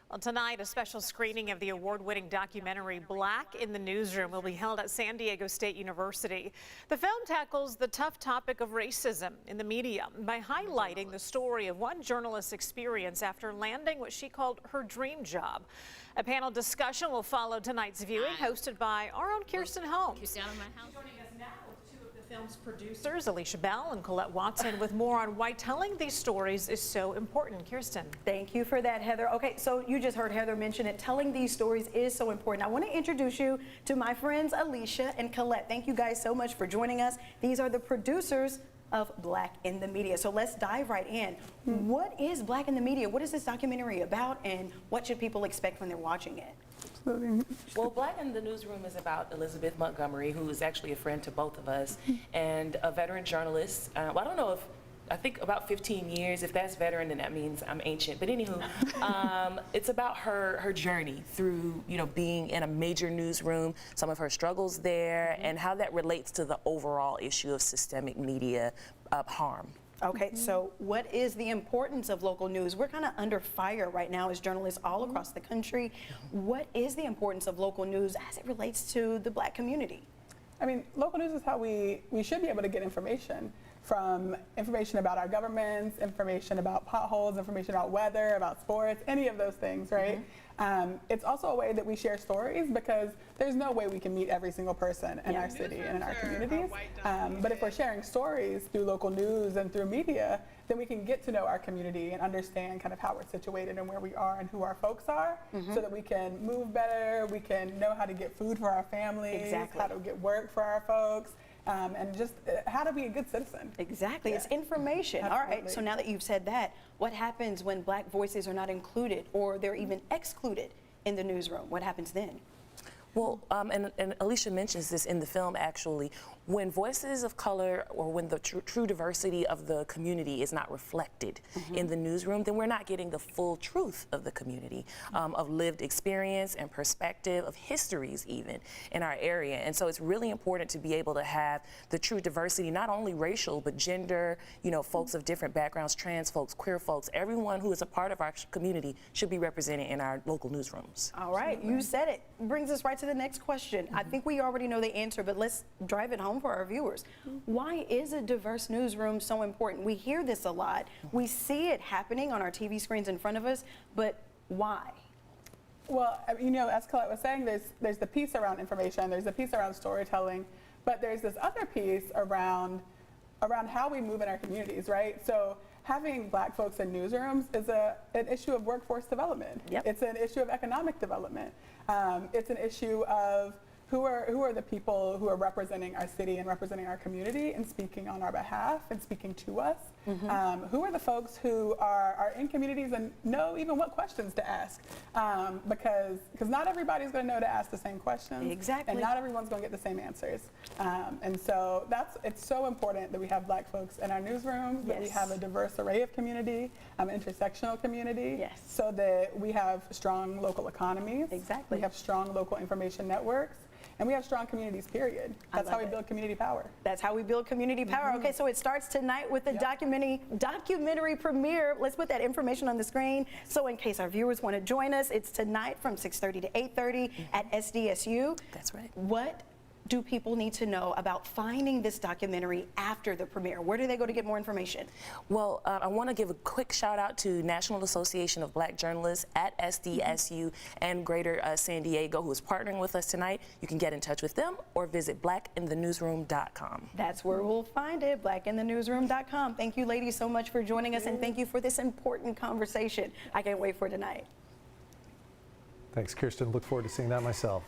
Well, tonight, a special screening of the award-winning documentary Black in the Newsroom will be held at San Diego State University. The film tackles the tough topic of racism in the media by highlighting the story of one journalist's experience after landing what she called her dream job. A panel discussion will follow tonight's viewing, hosted by our own Keristen Holmes. Joining us now with two of the film's producers, Alicia Bell and Colette Watson, with more on why telling these stories is so important. Keristen. Thank you for that, Heather. Okay, so you just heard Heather mention it. Telling these stories is so important. I want to introduce you to my friends Alicia and Colette. Thank you guys so much for joining us. These are the producers of Black in the Media. So let's dive right in. What is Black in the Media? What is this documentary about, and what should people expect when they're watching it? Well, Black in the Newsroom is about Elizabeth Montgomery, who is actually a friend to both of us, and a veteran journalist. Well, I don't know if, I think about 15 years. If that's veteran, then that means I'm ancient. But anywho, it's about her journey through, being in a major newsroom, some of her struggles there, and how that relates to the overall issue of systemic media harm. Okay, so what is the importance of local news? We're kind of under fire right now as journalists all across the country. What is the importance of local news as it relates to the Black community? I mean, local news is how we should be able to get information, from information about our governments, information about potholes, information about weather, about sports, any of those things, right? It's also a way that we share stories, because there's no way we can meet every single person in our city and in our communities. But if we're sharing stories through local news and through media, then we can get to know our community and understand kind of how we're situated and where we are and who our folks are, so that we can move better, we can know how to get food for our families, how to get work for our folks. And just how to be a good citizen. Exactly, it's information. Absolutely. All right, so now that you've said that, what happens when Black voices are not included, or they're even excluded in the newsroom? What happens then? Well, and Alicia mentions this in the film, actually. When voices of color, or when the true diversity of the community is not reflected in the newsroom, then we're not getting the full truth of the community, of lived experience and perspective, of histories even in our area. And so it's really important to be able to have the true diversity, not only racial, but gender, folks of different backgrounds, trans folks, queer folks, everyone who is a part of our community should be represented in our local newsrooms. All right, you said it. Brings us right to the next question. I think we already know the answer, but let's drive it home for our viewers. Why is a diverse newsroom so important? We hear this a lot. We see it happening on our TV screens in front of us, but why? Well, as Colette was saying, there's the piece around information, there's the piece around storytelling, but there's this other piece around how we move in our communities, right? So having Black folks in newsrooms is an issue of workforce development. It's an issue of economic development. It's an issue of who are the people who are representing our city and representing our community and speaking on our behalf and speaking to us. Who are the folks who are in communities and know even what questions to ask, because not everybody's going to know to ask the same questions. Exactly. And not everyone's going to get the same answers. And so it's so important that we have Black folks in our newsrooms, that we have a diverse array of community, intersectional community, so that we have strong local economies. Exactly. We have strong local information networks. And we have strong communities, period. That's how we build community power. That's how we build community power. Okay, so it starts tonight with the documentary premiere. Let's put that information on the screen. So in case our viewers want to join us, it's tonight from 6:30 to 8:30 at SDSU. That's right. What do people need to know about finding this documentary after the premiere? Where do they go to get more information? Well, I want to give a quick shout out to National Association of Black Journalists at SDSU and Greater San Diego, who is partnering with us tonight. You can get in touch with them or visit blackinthenewsroom.com. That's where we'll find it, blackinthenewsroom.com. Thank you, ladies, so much for joining us, and thank you for this important conversation. I can't wait for tonight. Thanks, Keristen. Look forward to seeing that myself.